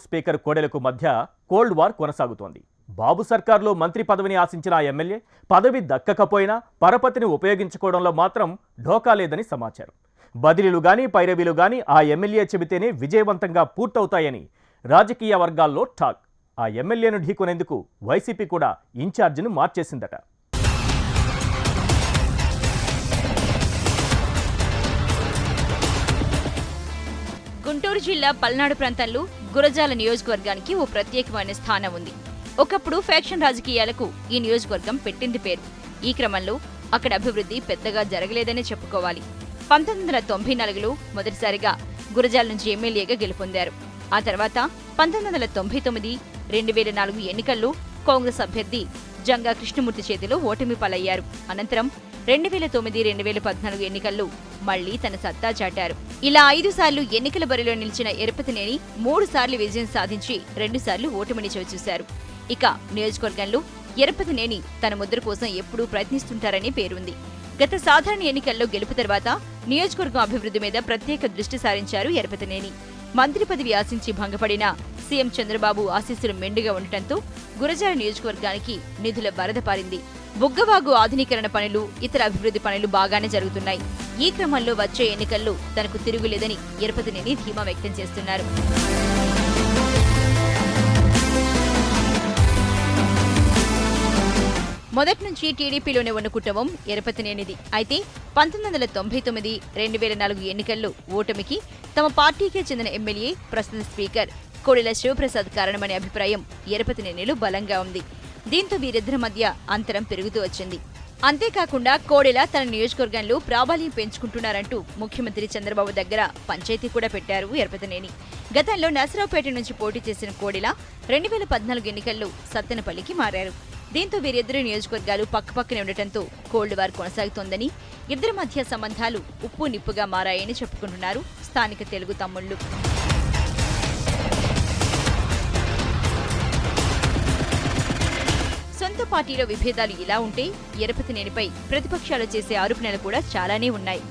Speaker కోడెలకు మధ్య cold war కొనసాగుతోంది. బాబు సర్కార్లో మంత్రి పదవిని ఆశించిన ఆ ఎమ్మెల్యే పదవి దక్కకపోయినా పరపతిని ఉపయోగించుకోవడంలో మాత్రం ఢోకా లేదని సమాచారం. బదిలీలు గాని పైరవీలు గాని ఆ ఎమ్మెల్యే చెబితేనే విజయవంతంగా పూర్తవుతాయని రాజకీయ వర్గాల్లో టాక్. ఆ ఎమ్మెల్యేను ఢీకొనేందుకు వైసీపీ కూడా ఇన్ఛార్జిను మార్చేసిందట. గుంటూరు జిల్లా పల్నాడు ప్రాంతంలో గురజాల నియోజకవర్గానికి ఓ ప్రత్యేకమైన స్థానం ఉంది. ఒకప్పుడు ఫ్యాక్షన్ రాజకీయాలకు ఈ నియోజకవర్గం పెట్టింది పేరు. ఈ క్రమంలో అక్కడ అభివృద్ధి పెద్దగా జరగలేదనే చెప్పుకోవాలి. 1994లో మొదటిసారిగా గురజాల నుంచి ఎమ్మెల్యేగా గెలుపొందారు. ఆ తర్వాత 1999, 2004 ఎన్నికల్లో కాంగ్రెస్ అభ్యర్థి జంగా కృష్ణమూర్తి చేతిలో ఓటమి పాలయ్యారు. అనంతరం 2009, 2014 ఎన్నికల్లో మళ్లీ తన సత్తా చాటారు. ఇలా 5 సార్లు ఎన్నికల బరిలో నిలిచిన ఎరపతినేని 3 సార్లు విజయం సాధించి 2 సార్లు ఓటమిని చవిచూశారు. ఇక నియోజకవర్గంలో ఎరపతినేని తన ముద్ర కోసం ఎప్పుడూ ప్రయత్నిస్తుంటారని పేరుంది. గత సాధారణ ఎన్నికల్లో గెలుపు తర్వాత నియోజకవర్గం అభివృద్ధి మీద ప్రత్యేక దృష్టి సారించారు ఎరపతినేని. మంత్రి పదవి ఆశించి భంగపడిన సీఎం చంద్రబాబు ఆశీస్సులు మెండుగా ఉండటంతో గురజాల నియోజకవర్గానికి నిధుల వరద పారింది. బుగ్గవాగు ఆధునీకరణ పనులు, ఇతర అభివృద్ధి పనులు బాగానే జరుగుతున్నాయి. ఈ క్రమంలో వచ్చే ఎన్నికల్లో తనకు తిరుగులేదని ఎరపతినేని ధీమా వ్యక్తం చేస్తున్నారు. మొదటి నుంచి టీడీపీలోనే ఉన్న కుటుంబం ఎరపతినేనిది. అయితే 1999, 2004 ఎన్నికల్లో ఓటమికి తమ పార్టీకే చెందిన ఎమ్మెల్యే, ప్రస్తుత స్పీకర్ కోడెల శివప్రసాద్ కారణమనే అభిప్రాయం ఎరపతినేనిలో బలంగా ఉంది. దీంతో వీరిద్దరి మధ్య అంతరం పెరుగుతూ వచ్చింది. అంతేకాకుండా కోడెల తన నియోజకవర్గంలో ప్రాబల్యం పెంచుకుంటున్నారంటూ ముఖ్యమంత్రి చంద్రబాబు దగ్గర పంచాయతీ కూడా పెట్టారు ఎరపతినేని. గతంలో నర్సరావుపేట నుంచి పోటీ చేసిన కోడెల 2014 ఎన్నికల్లో సత్తెనపల్లికి మారారు. దీంతో వీరిద్దరు నియోజకవర్గాలు పక్కపక్కనే ఉండటంతో కోల్డ్ వార్ కొనసాగుతోందని, ఇద్దరి మధ్య సంబంధాలు ఉప్పు నిప్పుగా మారాయని చెప్పుకుంటున్నారు స్థానిక తెలుగు తమ్ముళ్లు. సొంత పార్టీలో విభేదాలు ఇలా ఉంటే ఎరపతినేనిపై ప్రతిపక్షాలు చేసే ఆరోపణలు కూడా చాలానే ఉన్నాయి.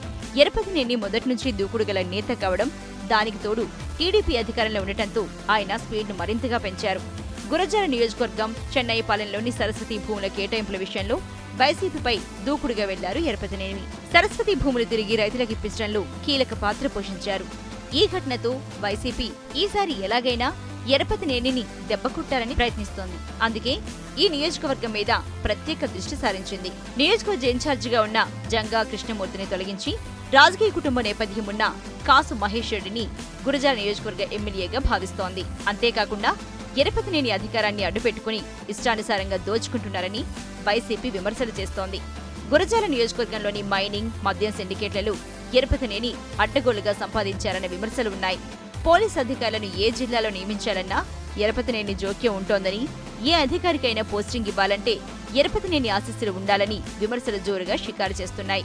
ఎరపతినేని మొదటి నుంచి దూకుడు గల నేత కావడం, దానికి తోడు టీడీపీ అధికారంలో ఉండటంతో ఆయన స్పీడ్ను మరింతగా పెంచారు. గురజాల నియోజకవర్గం చెన్నైపాలెంలోని సరస్వతి భూముల కేటాయింపుల విషయంలో వైసీపీపై దూకుడుగా వెళ్లారు ఎరపతినేని. సరస్వతి భూములు తిరిగి రైతులకు ఇప్పించడంలో కీలక పాత్ర పోషించారు. ఈ ఘటనతో వైసీపీ ఈసారి ఎలాగైనా ఎరపతినేనిని దెబ్బకొట్టాలని ప్రయత్నిస్తోంది. అందుకే ఈ నియోజకవర్గం మీద ప్రత్యేక దృష్టి సారించింది. నియోజకవర్గ ఇన్ఛార్జిగా ఉన్న జంగా కృష్ణమూర్తిని తొలగించి రాజకీయ కుటుంబ నేపథ్యం ఉన్న కాసు మహేష్ రెడ్డిని గురజాల నియోజకవర్గ ఎమ్మెల్యేగా భావిస్తోంది. అంతేకాకుండా ఎరపతినేని అధికారాన్ని అడ్డుపెట్టుకుని ఇష్టానుసారంగా దోచుకుంటున్నారని వైసీపీ విమర్శలు చేస్తోంది. గురజాల నియోజకవర్గంలోని మైనింగ్, మద్యం సిండికేట్లలో ఎరపతినేని అడ్డగోలుగా సంపాదించారనే విమర్శలు ఉన్నాయి. పోలీస్ అధికారులను ఏ జిల్లాలో నియమించాలన్నా ఎరపతినేని జోక్యం ఉంటోందని, ఏ అధికారికైనా పోస్టింగ్ ఇవ్వాలంటే ఎరపతినేని ఆశీస్సులు ఉండాలని విమర్శలు జోరుగా షికారు చేస్తున్నాయి.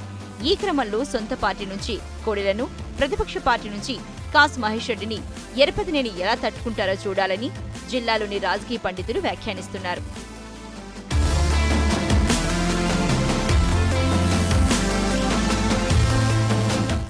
ఈ క్రమంలో సొంత పార్టీ నుంచి కోడెలను, ప్రతిపక్ష పార్టీ నుంచి కాసు మహేష్ రెడ్డిని ఎరపతినేని ఎలా తట్టుకుంటారో చూడాలని జిల్లాలోని రాజకీయ పండితులు వ్యాఖ్యానిస్తున్నారు.